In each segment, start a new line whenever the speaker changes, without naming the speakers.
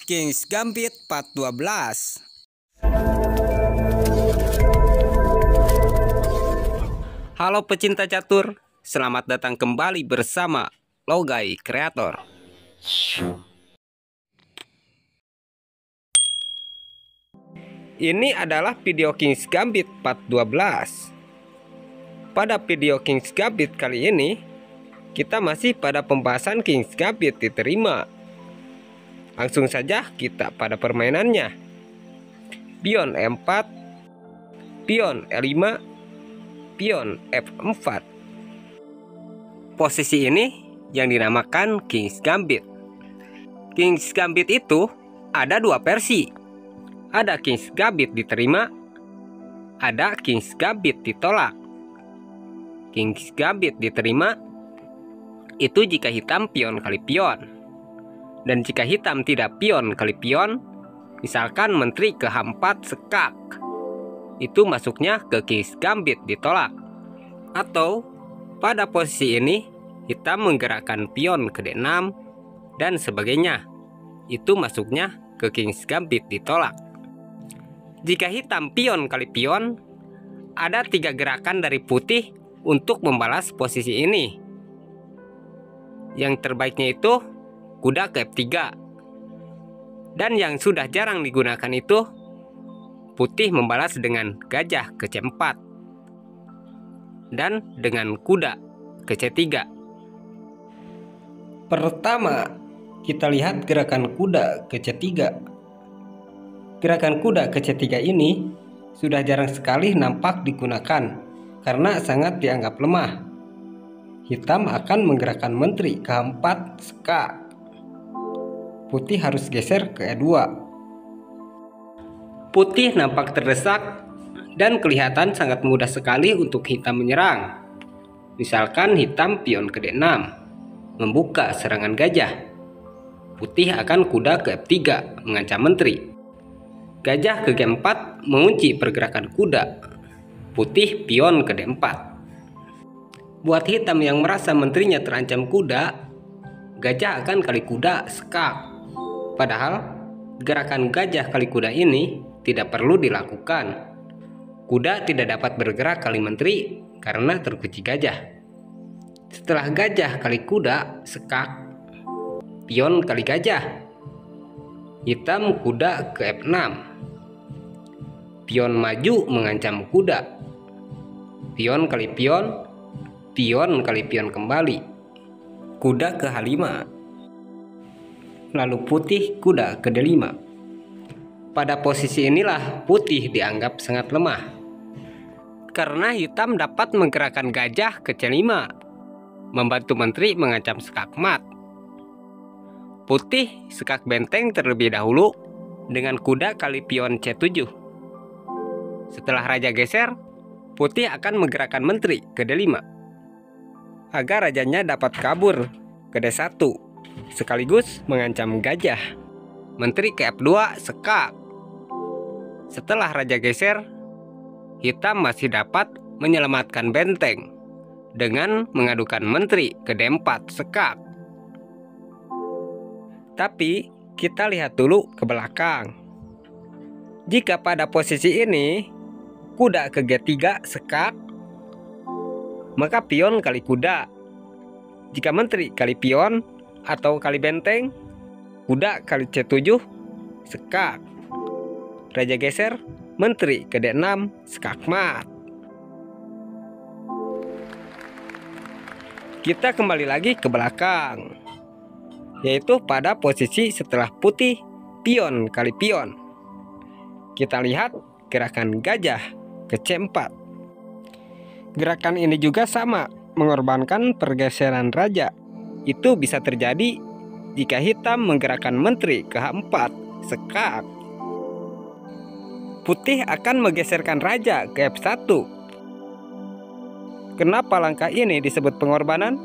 Kings Gambit Part 12. Halo pecinta catur, selamat datang kembali bersama Logai Kreator. Ini adalah video Kings Gambit Part 12. Pada video Kings Gambit kali ini, kita masih pada pembahasan Kings Gambit diterima. Langsung saja kita pada permainannya. Pion E4, pion E5, pion F4. Posisi ini yang dinamakan Kings Gambit. Kings Gambit itu ada dua versi. Ada Kings Gambit diterima, ada Kings Gambit ditolak. Kings Gambit diterima itu jika hitam pion kali pion. Dan jika hitam tidak pion kali pion, misalkan menteri ke H4 sekak, itu masuknya ke Kings Gambit ditolak. Atau pada posisi ini hitam menggerakkan pion ke D6 dan sebagainya, itu masuknya ke Kings Gambit ditolak. Jika hitam pion kali pion, ada 3 gerakan dari putih untuk membalas posisi ini. Yang terbaiknya itu kuda ke F3. Dan yang sudah jarang digunakan itu putih membalas dengan gajah ke C4 dan dengan kuda ke C3. Pertama, kita lihat gerakan kuda ke C3. Gerakan kuda ke C3 ini sudah jarang sekali nampak digunakan karena sangat dianggap lemah. Hitam akan menggerakkan menteri ke H4 sekak. Putih harus geser ke E2. Putih nampak terdesak dan kelihatan sangat mudah sekali untuk hitam menyerang. Misalkan hitam pion ke D6, membuka serangan gajah. Putih akan kuda ke F3, mengancam menteri. Gajah ke G4 mengunci pergerakan kuda. Putih pion ke D4. Buat hitam yang merasa menterinya terancam kuda, gajah akan kali kuda sekak. Padahal gerakan gajah kali kuda ini tidak perlu dilakukan. Kuda tidak dapat bergerak kali menteri karena terkunci gajah. Setelah gajah kali kuda sekak, pion kali gajah. Hitam kuda ke F6. Pion maju mengancam kuda. Pion kali pion, pion kali pion kembali. Kuda ke H5. Lalu putih kuda ke D5. Pada posisi inilah putih dianggap sangat lemah, karena hitam dapat menggerakkan gajah ke C5, membantu menteri mengancam skakmat. Putih sekak benteng terlebih dahulu dengan kuda kali pion C7. Setelah raja geser, putih akan menggerakkan menteri ke D5 agar rajanya dapat kabur ke D1, sekaligus mengancam gajah. Menteri ke F2 sekak. Setelah raja geser, hitam masih dapat menyelamatkan benteng dengan mengadukan menteri ke D4 sekak. Tapi kita lihat dulu ke belakang. Jika pada posisi ini kuda ke G3 sekak, maka pion kali kuda. Jika menteri kali pion atau kali benteng, kuda kali C7 sekak. Raja geser, menteri ke D6 skakmat. Kita kembali lagi ke belakang, yaitu pada posisi setelah putih pion kali pion. Kita lihat gerakan gajah ke C4. Gerakan ini juga sama, mengorbankan pergeseran raja. Itu bisa terjadi jika hitam menggerakkan menteri ke H4 sekak. Putih akan menggeserkan raja ke F1. Kenapa langkah ini disebut pengorbanan?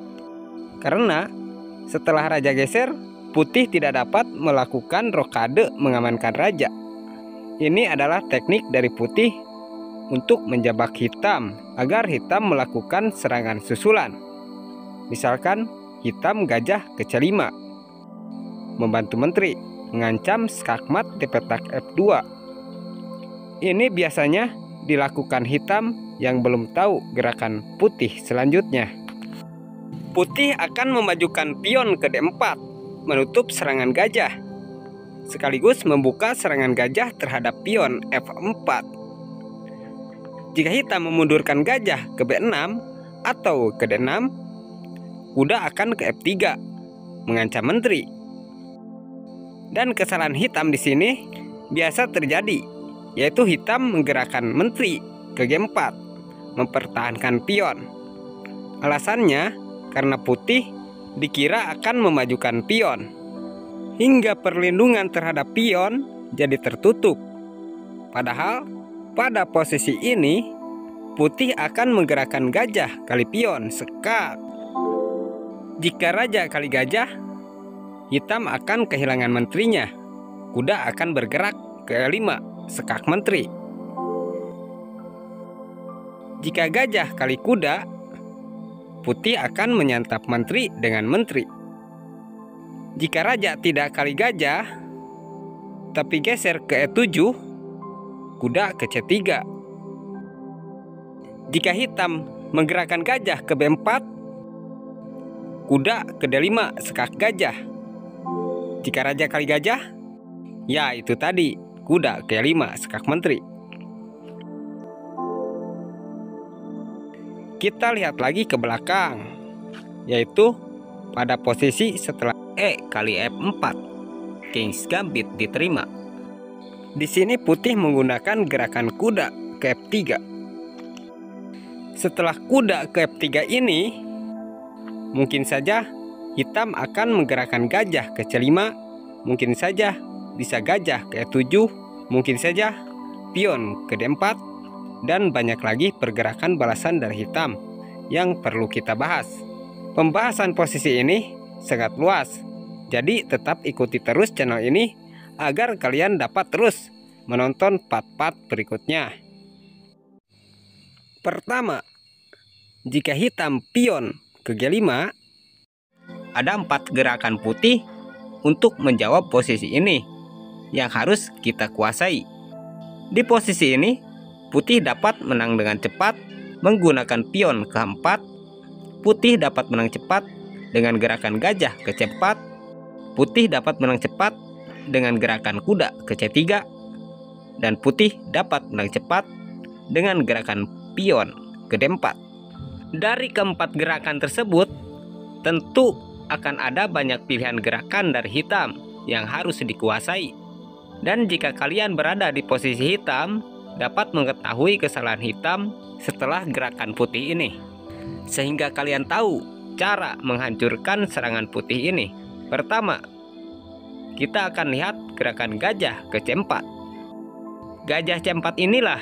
Karena setelah raja geser, putih tidak dapat melakukan rokade mengamankan raja. Ini adalah teknik dari putih untuk menjebak hitam agar hitam melakukan serangan susulan. Misalkan hitam gajah ke C5, membantu menteri. mengancam skakmat di petak F2. Ini biasanya dilakukan hitam yang belum tahu gerakan putih selanjutnya. Putih akan memajukan pion ke D4, menutup serangan gajah, sekaligus membuka serangan gajah terhadap pion F4. Jika hitam memundurkan gajah ke B6 atau ke D6, kuda akan ke F3, mengancam menteri. Dan kesalahan hitam di sini biasa terjadi, yaitu hitam menggerakkan menteri ke G4, mempertahankan pion. Alasannya karena putih dikira akan memajukan pion, hingga perlindungan terhadap pion jadi tertutup. Padahal pada posisi ini putih akan menggerakkan gajah kali pion sekak. Jika raja kali gajah, hitam akan kehilangan menterinya. Kuda akan bergerak ke E5, sekak menteri. Jika gajah kali kuda, putih akan menyantap menteri dengan menteri. Jika raja tidak kali gajah, tapi geser ke E7, kuda ke C3. Jika hitam menggerakkan gajah ke B4, kuda ke D5, sekak gajah. Jika raja kali gajah, ya itu tadi, kuda ke E5, sekak menteri. Kita lihat lagi ke belakang, yaitu pada posisi setelah E kali F4, King's Gambit diterima. Di sini putih menggunakan gerakan kuda ke F3. Setelah kuda ke F3 ini, mungkin saja hitam akan menggerakkan gajah ke C5, mungkin saja bisa gajah ke E7, mungkin saja pion ke D4, dan banyak lagi pergerakan balasan dari hitam yang perlu kita bahas. Pembahasan posisi ini sangat luas, jadi tetap ikuti terus channel ini agar kalian dapat terus menonton part-part berikutnya. Pertama, jika hitam pion ke G5, ada 4 gerakan putih untuk menjawab posisi ini yang harus kita kuasai. Di posisi ini, putih dapat menang dengan cepat menggunakan pion ke H4. Putih dapat menang cepat dengan gerakan gajah ke C4. Putih dapat menang cepat dengan gerakan kuda ke C3. Dan putih dapat menang cepat dengan gerakan pion ke D4. Dari keempat gerakan tersebut, tentu akan ada banyak pilihan gerakan dari hitam yang harus dikuasai. Dan jika kalian berada di posisi hitam, dapat mengetahui kesalahan hitam setelah gerakan putih ini, sehingga kalian tahu cara menghancurkan serangan putih ini. Pertama, kita akan lihat gerakan gajah ke C4. Gajah C4 inilah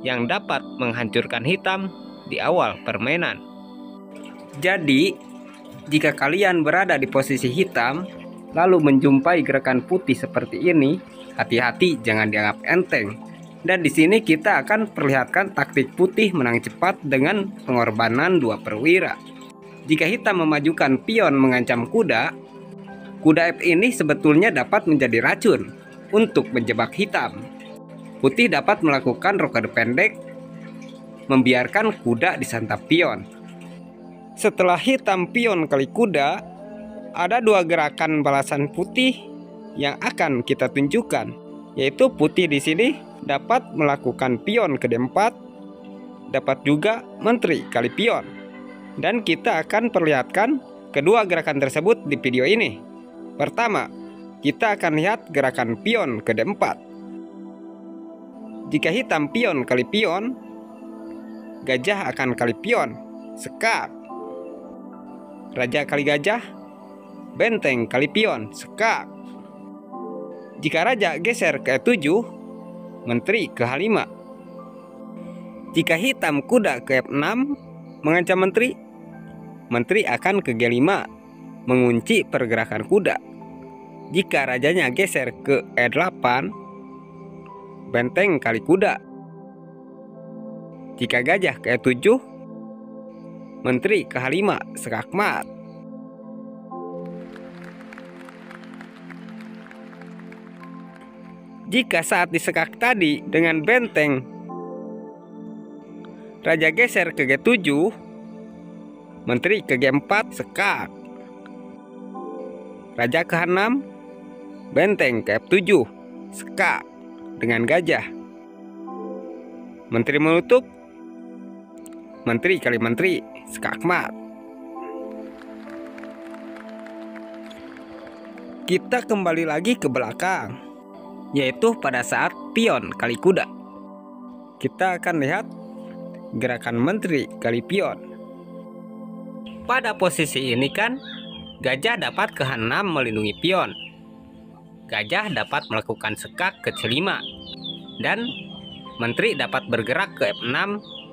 yang dapat menghancurkan hitam di awal permainan. Jadi, jika kalian berada di posisi hitam lalu menjumpai gerakan putih seperti ini, hati-hati, jangan dianggap enteng. Dan di sini kita akan perlihatkan taktik putih menang cepat dengan pengorbanan 2 perwira. Jika hitam memajukan pion mengancam kuda, kuda F ini sebetulnya dapat menjadi racun untuk menjebak hitam. Putih dapat melakukan rokade pendek, membiarkan kuda disantap pion. Setelah hitam pion kali kuda, ada 2 gerakan balasan putih yang akan kita tunjukkan, yaitu putih di sini dapat melakukan pion ke D4, dapat juga menteri kali pion. Dan kita akan perlihatkan kedua gerakan tersebut di video ini. Pertama, kita akan lihat gerakan pion ke D4. Jika hitam pion kali pion, gajah akan kali pion, sekak. Raja kali gajah, benteng kali pion, sekak. Jika raja geser ke E7, menteri ke H5. Jika hitam kuda ke F6 mengancam menteri, menteri akan ke G5 mengunci pergerakan kuda. Jika rajanya geser ke E8, benteng kali kuda. Jika gajah ke E7, menteri ke H5, sekak. Jika saat disekak tadi dengan benteng, raja geser ke G7, menteri ke G4 sekak. Raja ke H6, benteng ke F7, sekak dengan gajah. Menteri menutup, menteri kali menteri, sekak mat. Kita kembali lagi ke belakang, yaitu pada saat pion kali kuda. Kita akan lihat gerakan menteri kali pion. Pada posisi ini kan, gajah dapat ke H6 melindungi pion. Gajah dapat melakukan sekak ke C5. Dan menteri dapat bergerak ke F6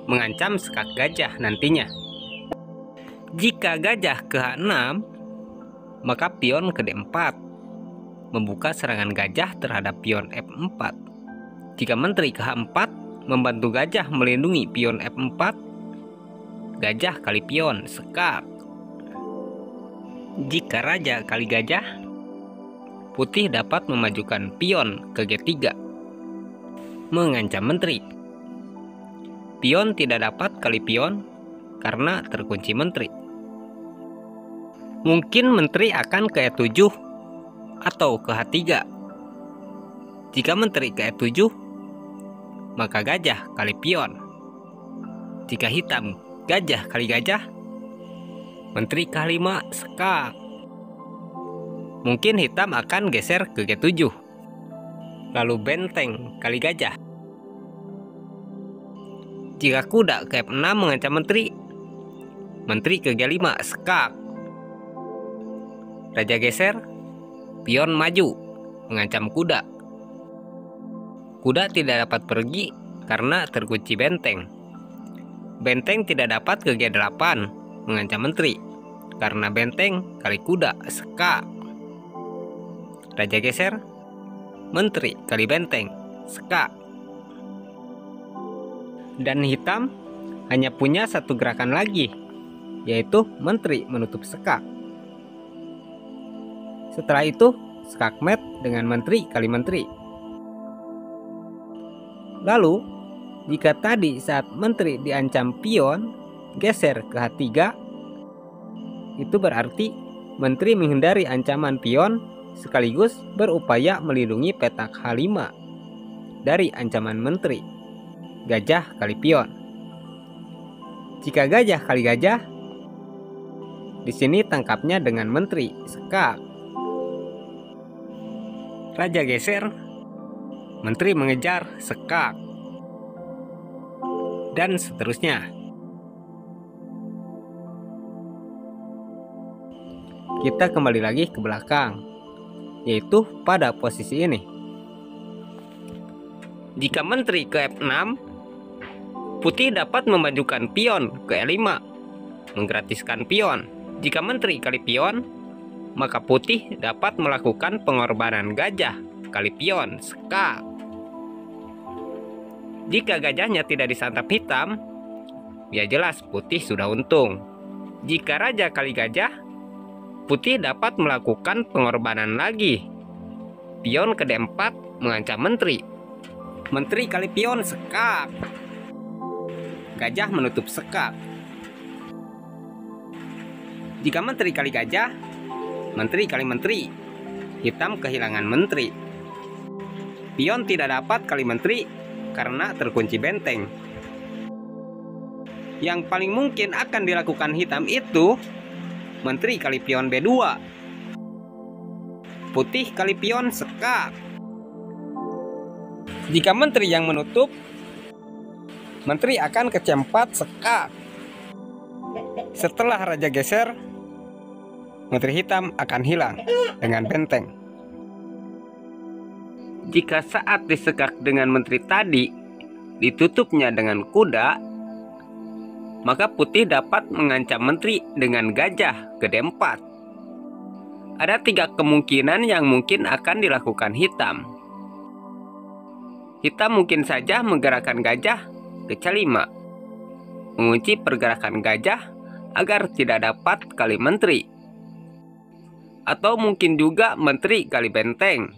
mengancam sekak gajah nantinya. Jika gajah ke H6, maka pion ke D4 membuka serangan gajah terhadap pion F4. Jika menteri ke H4 membantu gajah melindungi pion F4, gajah kali pion sekak. Jika raja kali gajah, putih dapat memajukan pion ke G3 mengancam menteri. Pion tidak dapat kali pion karena terkunci menteri. Mungkin menteri akan ke E7 atau ke H3. Jika menteri ke E7, maka gajah kali pion. Jika hitam gajah kali gajah, menteri ke H5 sekak. Mungkin hitam akan geser ke G7, lalu benteng kali gajah. Jika kuda ke F6 mengancam menteri, menteri ke G5 sekak. Raja geser, pion maju mengancam kuda. Kuda tidak dapat pergi karena terkunci benteng. Benteng tidak dapat ke G8 mengancam menteri karena benteng kali kuda sekak. Raja geser, menteri kali benteng sekak. Dan hitam hanya punya satu gerakan lagi, yaitu menteri menutup sekak. Setelah itu, sekak mat dengan menteri kali menteri. Lalu, jika tadi saat menteri diancam pion geser ke H3, itu berarti menteri menghindari ancaman pion sekaligus berupaya melindungi petak H5 dari ancaman menteri. Gajah kali pion. Jika gajah kali gajah, di sini tangkapnya dengan menteri sekak. Raja geser, menteri mengejar sekak, dan seterusnya. Kita kembali lagi ke belakang, yaitu pada posisi ini. Jika menteri ke F6, putih dapat memajukan pion ke E5, menggratiskan pion. Jika menteri kali pion, maka putih dapat melakukan pengorbanan gajah kali pion sekak. Jika gajahnya tidak disantap hitam, ya jelas putih sudah untung. Jika raja kali gajah, putih dapat melakukan pengorbanan lagi. Pion ke D4 mengancam menteri. Menteri kali pion sekak. Gajah menutup sekak. Jika menteri kali gajah, menteri kali menteri, hitam kehilangan menteri. Pion tidak dapat kali menteri karena terkunci benteng. Yang paling mungkin akan dilakukan hitam itu menteri kali pion B2, putih kali pion sekak. Jika menteri yang menutup, menteri akan ke C4 sekak. Setelah raja geser, menteri hitam akan hilang dengan benteng. Jika saat disekak dengan menteri tadi ditutupnya dengan kuda, maka putih dapat mengancam menteri dengan gajah ke D4. Ada 3 kemungkinan yang mungkin akan dilakukan hitam. Hitam mungkin saja menggerakkan gajah ke C5, mengunci pergerakan gajah agar tidak dapat kali menteri. Atau mungkin juga menteri kali benteng.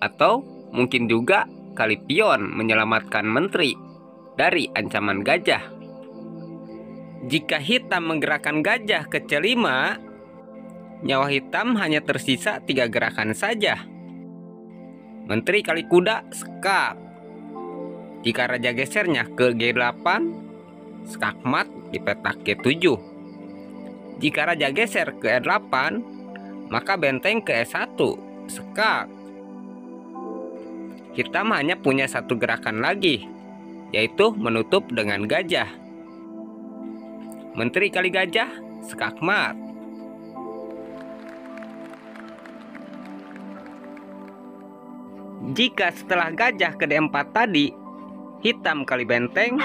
Atau mungkin juga kali pion menyelamatkan menteri dari ancaman gajah. Jika hitam menggerakkan gajah ke C5, nyawa hitam hanya tersisa 3 gerakan saja. Menteri kali kuda skak. Jika raja gesernya ke G8, skakmat di petak G7. Jika raja geser ke E8, maka benteng ke E1, skak. Hitam hanya punya 1 gerakan lagi, yaitu menutup dengan gajah. Menteri kali gajah, skakmat. Jika setelah gajah ke D4 tadi, hitam kali benteng,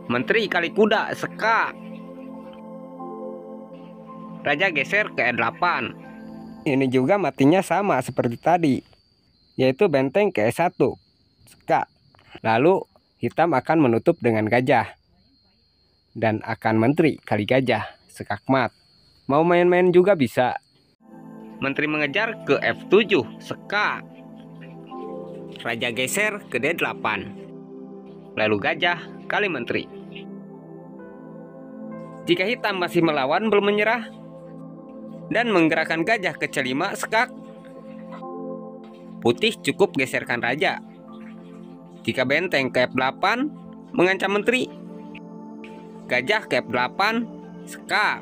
menteri kali kuda skak. Raja geser ke E8. Ini juga matinya sama seperti tadi, yaitu benteng ke E1, skak. Lalu hitam akan menutup dengan gajah dan akan menteri kali gajah, skakmat. Mau main-main juga bisa. Menteri mengejar ke F7, skak. Raja geser ke D8. Lalu gajah kali menteri. Jika hitam masih melawan belum menyerah dan menggerakkan gajah ke C5, skak, putih cukup geserkan raja. Jika benteng ke F8 mengancam menteri, gajah ke F8, skak.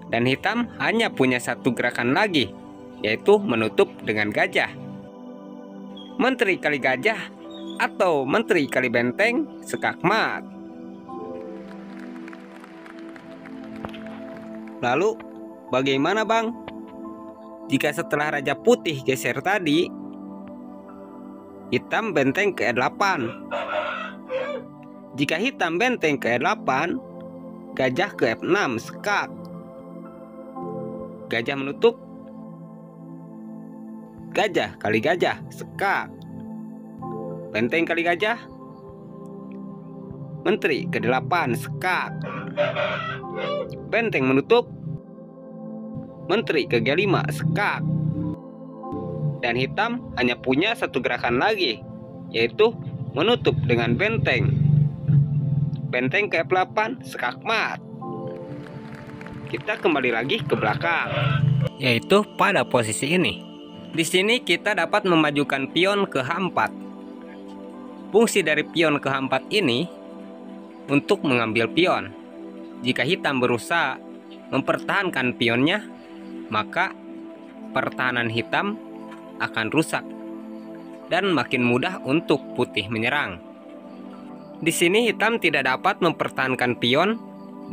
Dan hitam hanya punya 1 gerakan lagi, yaitu menutup dengan gajah. Menteri kali gajah atau menteri kali benteng, skakmat. Lalu bagaimana bang? Jika setelah raja putih geser tadi, hitam benteng ke E8. Jika hitam benteng ke E8, gajah ke F6, skak. Gajah menutup, gajah kali gajah, skak. Benteng kali gajah, menteri ke 8, skak. Benteng menutup, menteri ke G5, skak. Dan hitam hanya punya 1 gerakan lagi, yaitu menutup dengan benteng. Benteng ke F8, skakmat. Kita kembali lagi ke belakang, yaitu pada posisi ini. Di sini kita dapat memajukan pion ke H4. Fungsi dari pion ke H4 ini untuk mengambil pion. Jika hitam berusaha mempertahankan pionnya, maka pertahanan hitam akan rusak dan makin mudah untuk putih menyerang. Di sini hitam tidak dapat mempertahankan pion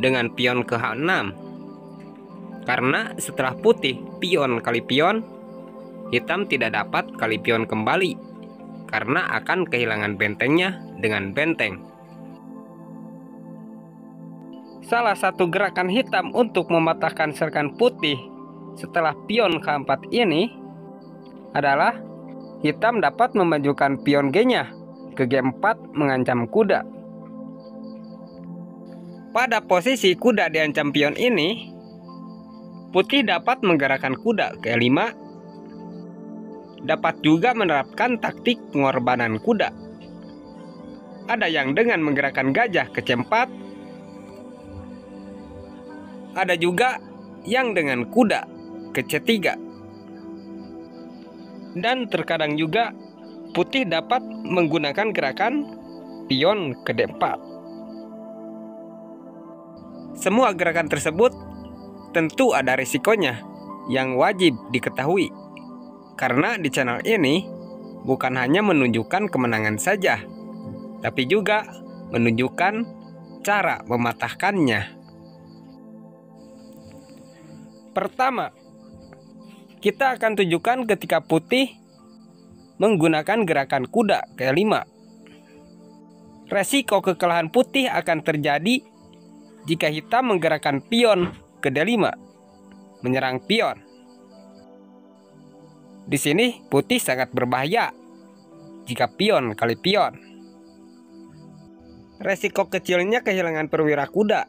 dengan pion ke H6. Karena setelah putih pion kali pion, hitam tidak dapat kali pion kembali karena akan kehilangan bentengnya dengan benteng. Salah satu gerakan hitam untuk mematahkan serangan putih setelah pion K4 ini adalah hitam dapat memajukan pion G-nya ke G4 mengancam kuda. Pada posisi kuda diancam pion ini, putih dapat menggerakkan kuda ke E5, dapat juga menerapkan taktik pengorbanan kuda. Ada yang dengan menggerakkan gajah ke C4, ada juga yang dengan kuda ke C3. Dan terkadang juga putih dapat menggunakan gerakan pion ke D4. Semua gerakan tersebut tentu ada risikonya yang wajib diketahui, karena di channel ini bukan hanya menunjukkan kemenangan saja, tapi juga menunjukkan cara mematahkannya. Pertama, kita akan tunjukkan ketika putih menggunakan gerakan kuda ke E5. Resiko kekalahan putih akan terjadi jika hitam menggerakkan pion ke D5, menyerang pion. Di sini putih sangat berbahaya jika pion kali pion. Resiko kecilnya kehilangan perwira kuda.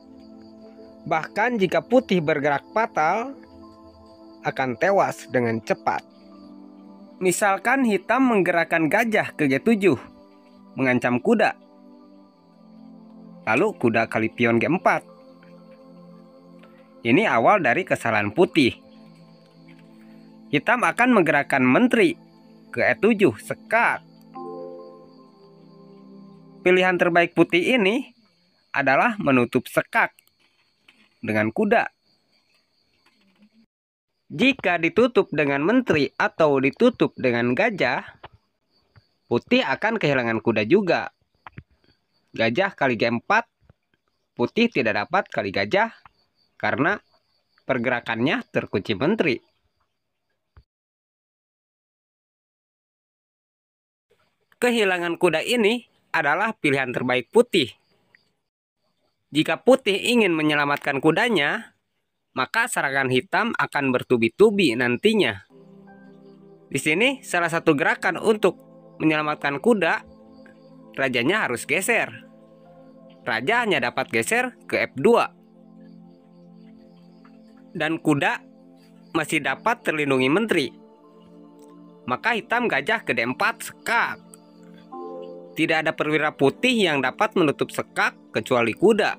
Bahkan jika putih bergerak fatal, akan tewas dengan cepat. Misalkan hitam menggerakkan gajah ke G7, mengancam kuda. Lalu kuda kali pion G4. Ini awal dari kesalahan putih. Hitam akan menggerakkan menteri ke E7, sekak. Pilihan terbaik putih ini adalah menutup sekak dengan kuda. Jika ditutup dengan menteri atau ditutup dengan gajah, putih akan kehilangan kuda juga. Gajah kali G4, putih tidak dapat kali gajah karena pergerakannya terkunci menteri. Kehilangan kuda ini adalah pilihan terbaik putih. Jika putih ingin menyelamatkan kudanya, maka serangan hitam akan bertubi-tubi nantinya. Di sini salah satu gerakan untuk menyelamatkan kuda, rajanya harus geser. Raja hanya dapat geser ke F2. Dan kuda masih dapat terlindungi menteri. Maka hitam gajah ke D4, sekak. Tidak ada perwira putih yang dapat menutup sekak kecuali kuda.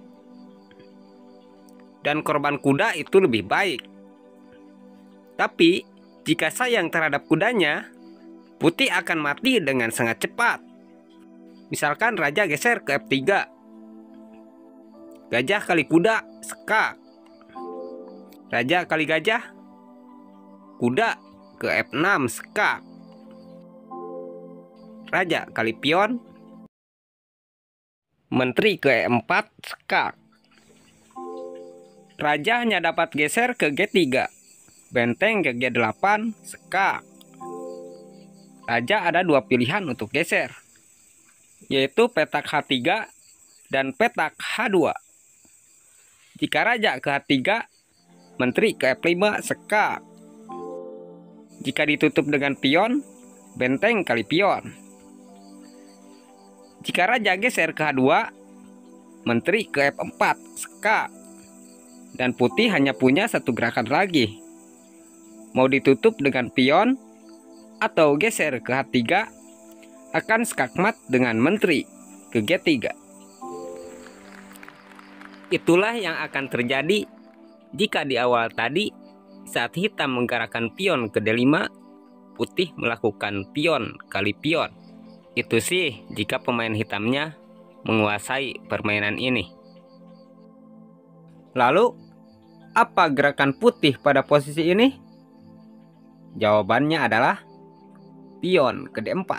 Dan korban kuda itu lebih baik. Tapi jika sayang terhadap kudanya, putih akan mati dengan sangat cepat. Misalkan raja geser ke F3. Gajah kali kuda, sekak. Raja kali gajah, kuda ke F6, sekak. Raja kali pion, menteri ke E4, sekak. Raja hanya dapat geser ke G3, benteng ke G8, sekak. Raja ada dua pilihan untuk geser, yaitu petak H3 dan petak H2. Jika raja ke H3, menteri ke F5, sekak. Jika ditutup dengan pion, benteng kali pion. Jika raja geser ke H2, menteri ke F4, sekak. Dan putih hanya punya satu gerakan lagi. Mau ditutup dengan pion atau geser ke H3, akan skakmat dengan menteri ke G3. Itulah yang akan terjadi jika di awal tadi saat hitam menggerakkan pion ke D5, putih melakukan pion kali pion. Itu sih jika pemain hitamnya menguasai permainan ini. Lalu, apa gerakan putih pada posisi ini? Jawabannya adalah pion ke D4.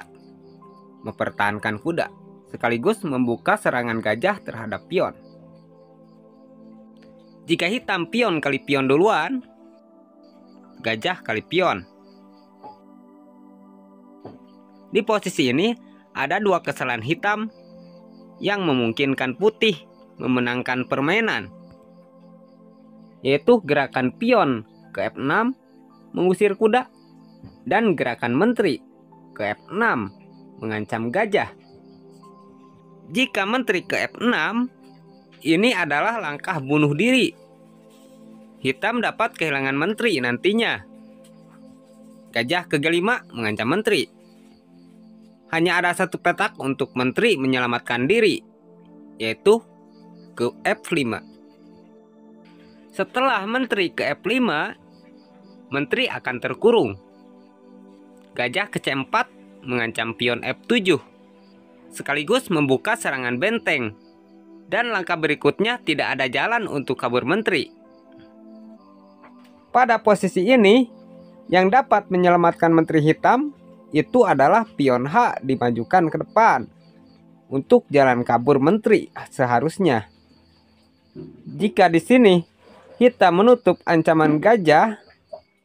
Mempertahankan kuda, sekaligus membuka serangan gajah terhadap pion. Jika hitam pion kali pion duluan, gajah kali pion. Di posisi ini, ada dua kesalahan hitam yang memungkinkan putih memenangkan permainan, yaitu gerakan pion ke F6 mengusir kuda dan gerakan menteri ke F6 mengancam gajah. Jika menteri ke F6, ini adalah langkah bunuh diri. Hitam dapat kehilangan menteri nantinya. Gajah ke G5 mengancam menteri. Hanya ada satu petak untuk menteri menyelamatkan diri, yaitu ke F5. Setelah menteri ke F5, menteri akan terkurung. Gajah ke C4 mengancam pion F7, sekaligus membuka serangan benteng. Dan langkah berikutnya tidak ada jalan untuk kabur menteri. Pada posisi ini, yang dapat menyelamatkan menteri hitam itu adalah pion H dimajukan ke depan untuk jalan kabur menteri seharusnya. Jika di sini hitam menutup ancaman gajah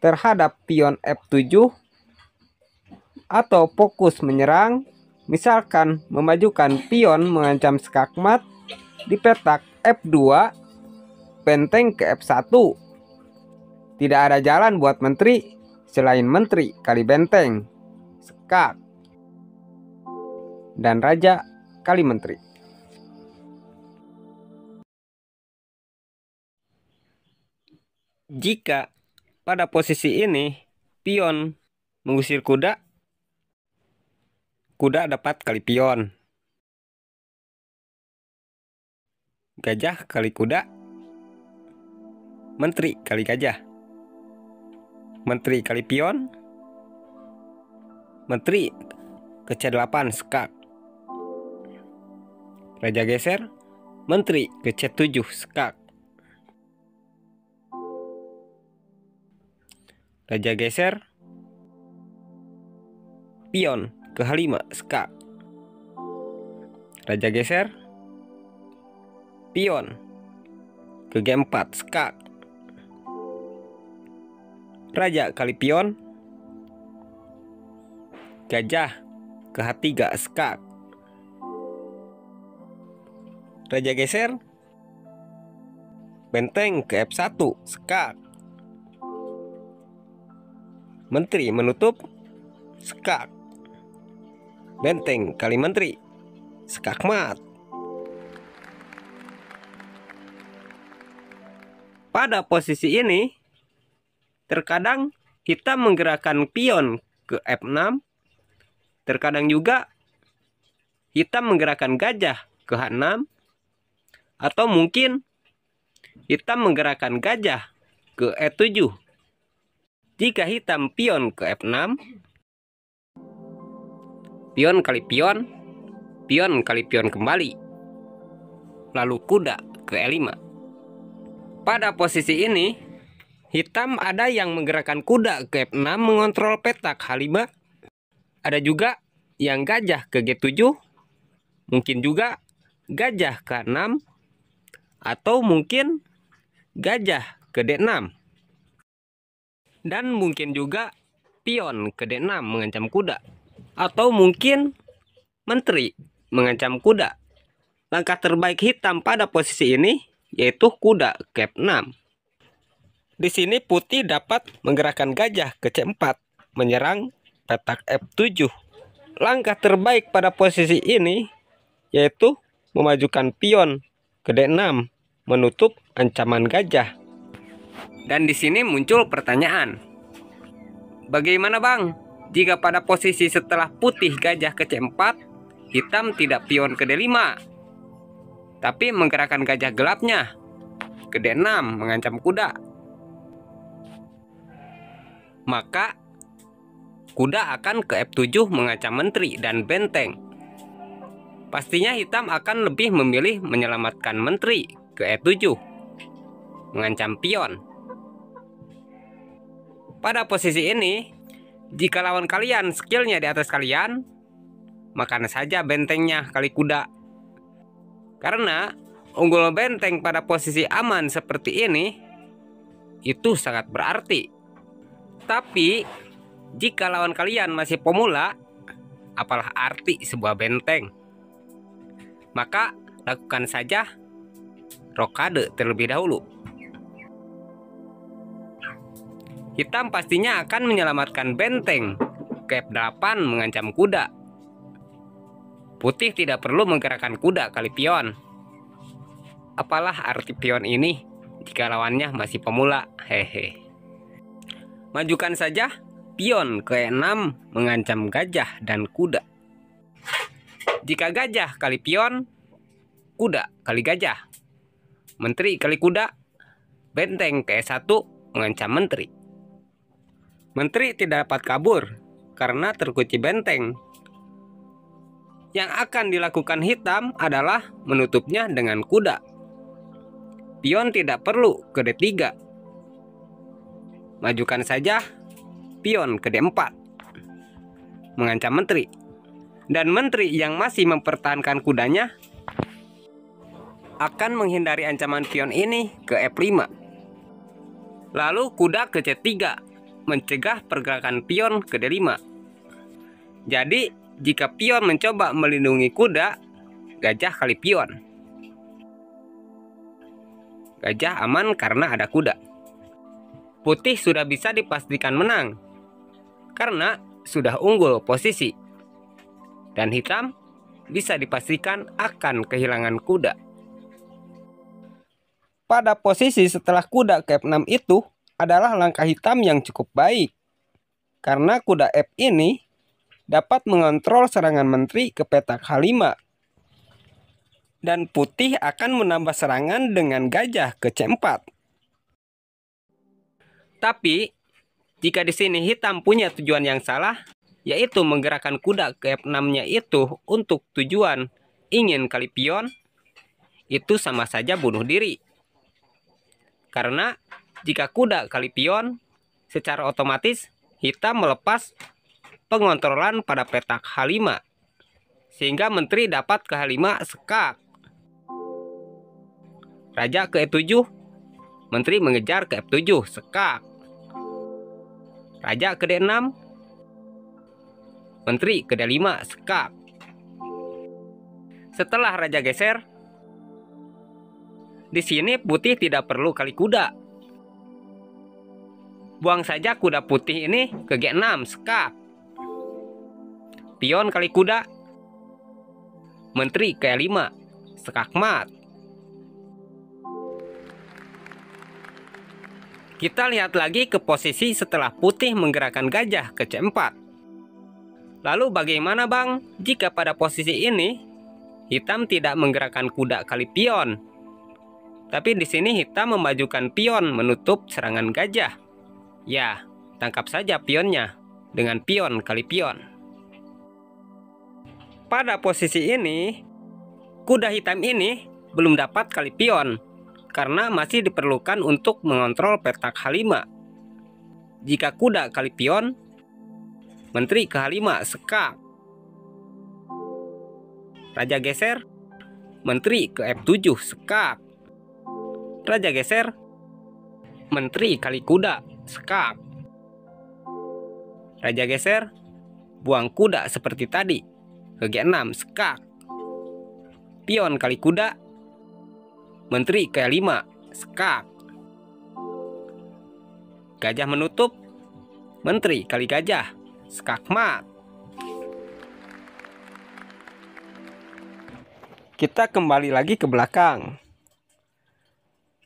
terhadap pion F7 atau fokus menyerang, misalkan memajukan pion mengancam skakmat di petak F2, benteng ke F1. Tidak ada jalan buat menteri selain menteri kali benteng, sekak, dan raja kali menteri. Jika Pada posisi ini, pion mengusir kuda. Kuda dapat kali pion. Gajah kali kuda. Menteri kali gajah. Menteri kali pion. Menteri ke C8 skak. Raja geser. Menteri ke C7 skak. Raja geser. Pion ke H5 skak. Raja geser. Pion ke G4 skak. Raja kali pion. Gajah ke H3 skak. Raja geser. Benteng ke F1 skak. Menteri menutup skak. Benteng kali menteri skak mat. Pada posisi ini, terkadang hitam menggerakkan pion ke F6. Terkadang juga hitam menggerakkan gajah ke H6. Atau mungkin hitam menggerakkan gajah ke E7. Jika hitam pion ke F6, pion kali pion, pion kali pion kembali. Lalu kuda ke E5. Pada posisi ini, hitam ada yang menggerakkan kuda ke F6 mengontrol petak H5. Ada juga yang gajah ke G7. Mungkin juga gajah ke 6. Atau mungkin gajah ke D6. Dan mungkin juga pion ke D6 mengancam kuda. Atau mungkin menteri mengancam kuda. Langkah terbaik hitam pada posisi ini yaitu kuda ke F6. Di sini putih dapat menggerakkan gajah ke C4 menyerang petak F7. Langkah terbaik pada posisi ini yaitu memajukan pion ke D6 menutup ancaman gajah. Dan di sini muncul pertanyaan. Bagaimana Bang jika pada posisi setelah putih gajah ke C4, hitam tidak pion ke D5, tapi menggerakkan gajah gelapnya ke D6 mengancam kuda? Maka kuda akan ke F7 mengancam menteri dan benteng. Pastinya hitam akan lebih memilih menyelamatkan menteri ke E7 mengancam pion. Pada posisi ini, jika lawan kalian skillnya di atas kalian, makan saja bentengnya kali kuda. Karena unggul benteng pada posisi aman seperti ini, itu sangat berarti. Tapi, jika lawan kalian masih pemula, apalah arti sebuah benteng? Maka, lakukan saja rokade terlebih dahulu. Hitam pastinya akan menyelamatkan benteng ke F8 mengancam kuda. Putih tidak perlu menggerakkan kuda kali pion. Apalah arti pion ini jika lawannya masih pemula? Hehe. Majukan saja pion ke E6 mengancam gajah dan kuda. Jika gajah kali pion, kuda kali gajah. Menteri kali kuda, benteng ke E1 mengancam menteri. Menteri tidak dapat kabur karena terkunci benteng. Yang akan dilakukan hitam adalah menutupnya dengan kuda. Pion tidak perlu ke D3. Majukan saja pion ke D4 mengancam menteri. Dan menteri yang masih mempertahankan kudanya akan menghindari ancaman pion ini ke F5. Lalu kuda ke C3 mencegah pergerakan pion ke D5. Jadi, jika pion mencoba melindungi kuda, gajah kali pion. Gajah aman karena ada kuda. Putih sudah bisa dipastikan menang karena sudah unggul posisi. Dan hitam bisa dipastikan akan kehilangan kuda. Pada posisi setelah kuda ke F6 itu, adalah langkah hitam yang cukup baik, karena kuda F ini dapat mengontrol serangan menteri ke petak H5. Dan putih akan menambah serangan dengan gajah ke C4. Tapi, jika di sini hitam punya tujuan yang salah, yaitu menggerakkan kuda ke F6-nya itu untuk tujuan ingin kali pion, itu sama saja bunuh diri. Karena jika kuda kali pion, secara otomatis hitam melepas pengontrolan pada petak H5, sehingga menteri dapat ke H5 sekak. Raja ke E7, menteri mengejar ke F7 sekak. Raja ke D6, menteri ke D5 sekak. Setelah raja geser, di sini putih tidak perlu kali kuda. Buang saja kuda putih ini ke G6 sekak. Pion kali kuda, menteri ke E5 sekak mat. Kita lihat lagi ke posisi setelah putih menggerakkan gajah ke C4. Lalu bagaimana bang jika pada posisi ini hitam tidak menggerakkan kuda kali pion, tapi di sini hitam memajukan pion menutup serangan gajah? Ya, tangkap saja pionnya dengan pion kali pion. Pada posisi ini, kuda hitam ini belum dapat kali pion, karena masih diperlukan untuk mengontrol petak H5. Jika kuda kali pion, menteri ke H5 sekak. Raja geser, menteri ke F7 sekak. Raja geser, menteri kali kuda sekak. Raja geser, buang kuda seperti tadi ke G6 sekak. Pion kali kuda, menteri ke E5 sekak. Gajah menutup, menteri kali gajah sekak mat. Kita kembali lagi ke belakang.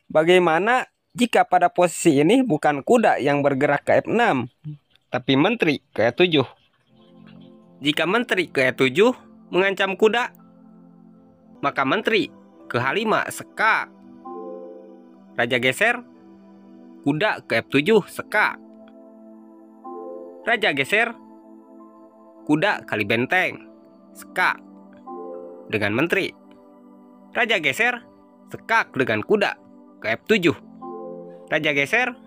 Bagaimana jika pada posisi ini bukan kuda yang bergerak ke F6, tapi menteri ke E7? Jika menteri ke E7 mengancam kuda, maka menteri ke H5 sekak. Raja geser, kuda ke F7 sekak. Raja geser, kuda kali benteng sekak dengan menteri. Raja geser, sekak dengan kuda ke F7. Raja geser,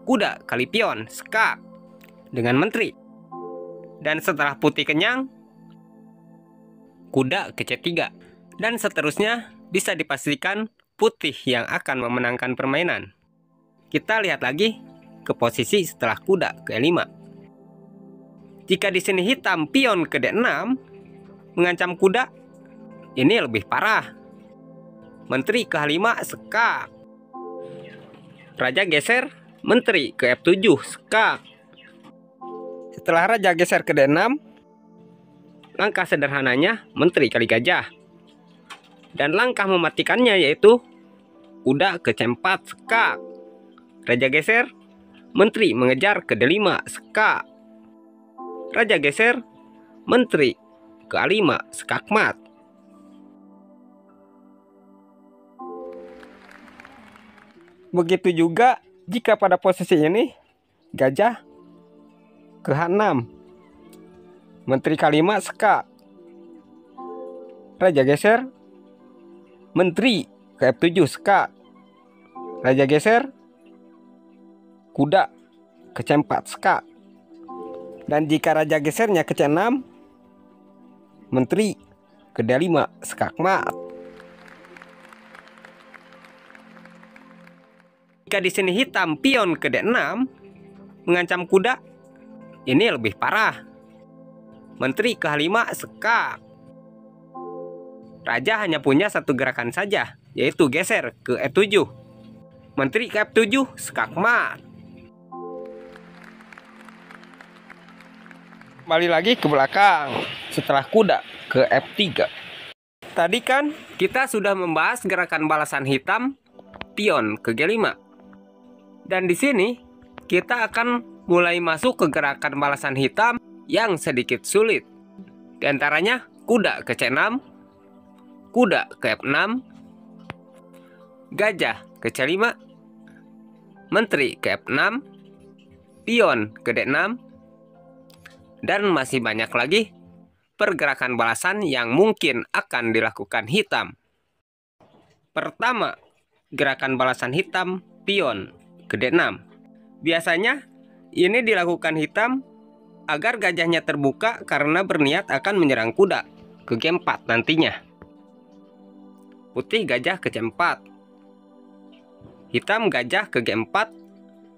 kuda kali pion sekak dengan menteri. Dan setelah putih kenyang, kuda ke C3. Dan seterusnya bisa dipastikan putih yang akan memenangkan permainan. Kita lihat lagi ke posisi setelah kuda ke E5. Jika di sini hitam pion ke D6 mengancam kuda, ini lebih parah. Menteri ke H5 sekak. Raja geser, menteri ke F7 sekak. Setelah raja geser ke D6, langkah sederhananya menteri kali gajah. Dan langkah mematikannya yaitu kuda ke C4 sekak. Raja geser, menteri mengejar ke D5 sekak. Raja geser, menteri ke A5 sekak mat. Begitu juga jika pada posisi ini gajah ke H6, menteri K5 sekak. Raja geser, menteri ke F7 sekak. Raja geser, kuda ke C4 sekak. Dan jika raja gesernya ke C6, menteri ke D5 sekak mat. Jika di sini hitam pion ke D6 mengancam kuda, ini lebih parah. Menteri ke H5 sekak. Raja hanya punya satu gerakan saja, yaitu geser ke E7. Menteri ke F7 sekak mat. Kembali lagi ke belakang setelah kuda ke F3. Tadi kan kita sudah membahas gerakan balasan hitam pion ke G5. Dan di sini kita akan mulai masuk ke gerakan balasan hitam yang sedikit sulit. Di antaranya kuda ke C6, kuda ke F6, gajah ke C5, menteri ke F6, pion ke D6, dan masih banyak lagi pergerakan balasan yang mungkin akan dilakukan hitam. Pertama, gerakan balasan hitam pion ke D6. Biasanya ini dilakukan hitam agar gajahnya terbuka karena berniat akan menyerang kuda ke G4 nantinya. Putih gajah ke C4. Hitam gajah ke G4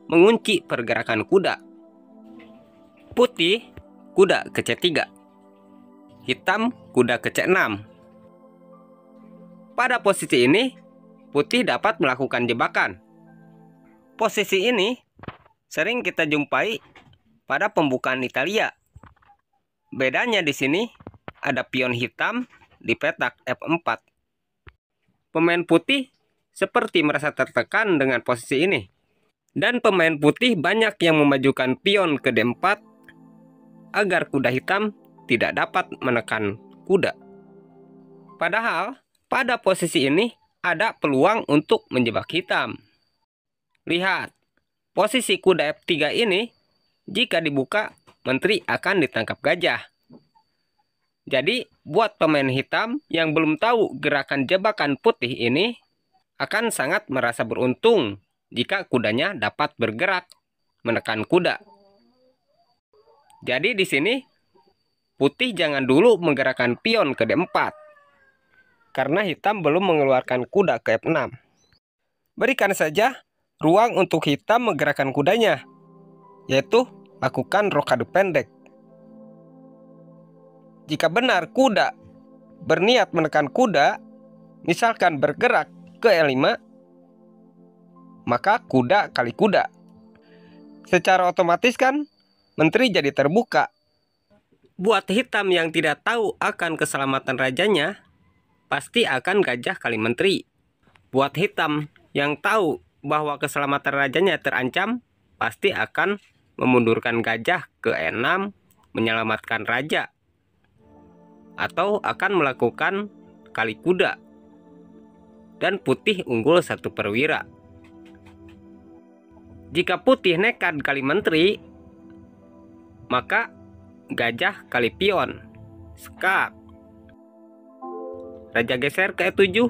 mengunci pergerakan kuda. Putih kuda ke C3. Hitam kuda ke C6. Pada posisi ini, putih dapat melakukan jebakan. Posisi ini sering kita jumpai pada pembukaan Italia. Bedanya di sini ada pion hitam di petak F4. Pemain putih seperti merasa tertekan dengan posisi ini. Dan pemain putih banyak yang memajukan pion ke D4 agar kuda hitam tidak dapat menekan kuda. Padahal pada posisi ini ada peluang untuk menjebak hitam. Lihat, posisi kuda F3 ini jika dibuka, menteri akan ditangkap gajah. Jadi, buat pemain hitam yang belum tahu gerakan jebakan putih ini akan sangat merasa beruntung jika kudanya dapat bergerak menekan kuda. Jadi di sini putih jangan dulu menggerakkan pion ke D4 karena hitam belum mengeluarkan kuda ke F6. Berikan saja ruang untuk hitam menggerakkan kudanya, yaitu lakukan rokade pendek. Jika benar kuda berniat menekan kuda, misalkan bergerak ke E5, maka kuda kali kuda. Secara otomatis kan menteri jadi terbuka. Buat hitam yang tidak tahu akan keselamatan rajanya, pasti akan gajah kali menteri. Buat hitam yang tahu bahwa keselamatan rajanya terancam, pasti akan memundurkan gajah ke E6 menyelamatkan raja. Atau akan melakukan kali kuda. Dan putih unggul 1 perwira. Jika putih nekat kali menteri, maka gajah kali pion, skak. Raja geser ke E7,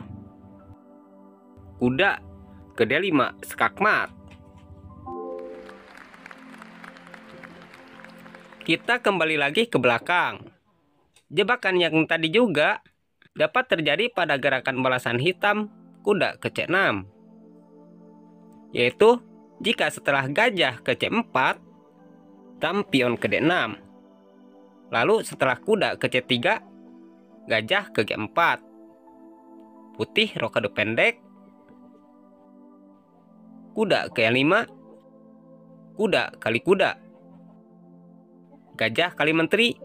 kuda ke D5, skak mat. Kita kembali lagi ke belakang. Jebakan yang tadi juga dapat terjadi pada gerakan balasan hitam kuda ke C6, yaitu jika setelah gajah ke C4, hitam pion ke D6. Lalu setelah kuda ke C3, gajah ke G4. Putih rokade pendek, kuda ke E5, kuda kali kuda. Gajah kali menteri,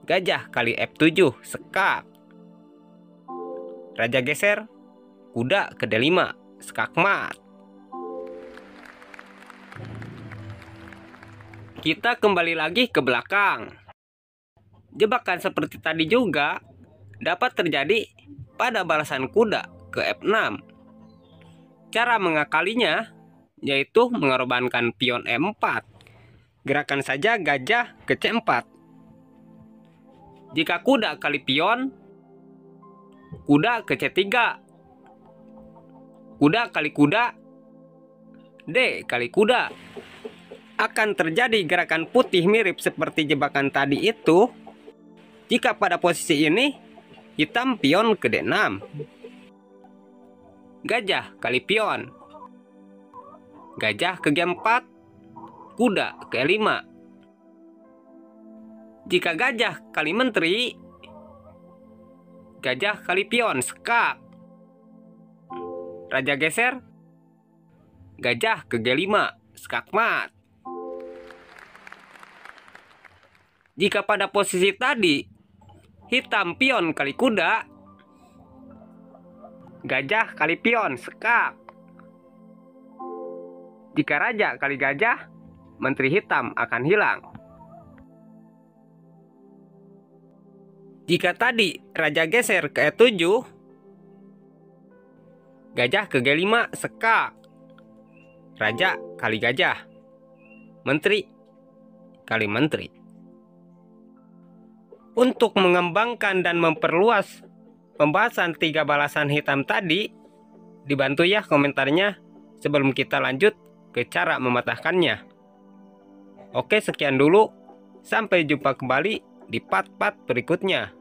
gajah kali F7, skak. Raja geser, kuda ke D5, skak mat. Kita kembali lagi ke belakang. Jebakan seperti tadi juga dapat terjadi pada balasan kuda ke F6. Cara mengakalinya yaitu mengorbankan pion E4. Gerakan saja gajah ke C4. Jika kuda kali pion, kuda ke C3. Kuda kali kuda, D kali kuda. Akan terjadi gerakan putih mirip seperti jebakan tadi itu jika pada posisi ini hitam pion ke D6. Gajah kali pion. Gajah ke G4, kuda ke E5. Jika gajah kali menteri, gajah kali pion, skak. Raja geser, gajah ke G5, skak mat. Jika pada posisi tadi hitam pion kali kuda, gajah kali pion, skak. Jika raja kali gajah, menteri hitam akan hilang. Jika tadi raja geser ke E7, gajah ke G5 seka. Raja kali gajah, menteri kali menteri. Untuk mengembangkan dan memperluas pembahasan 3 balasan hitam tadi, dibantu ya komentarnya sebelum kita lanjut ke cara mematahkannya. Oke, sekian dulu. Sampai jumpa kembali di part-part berikutnya.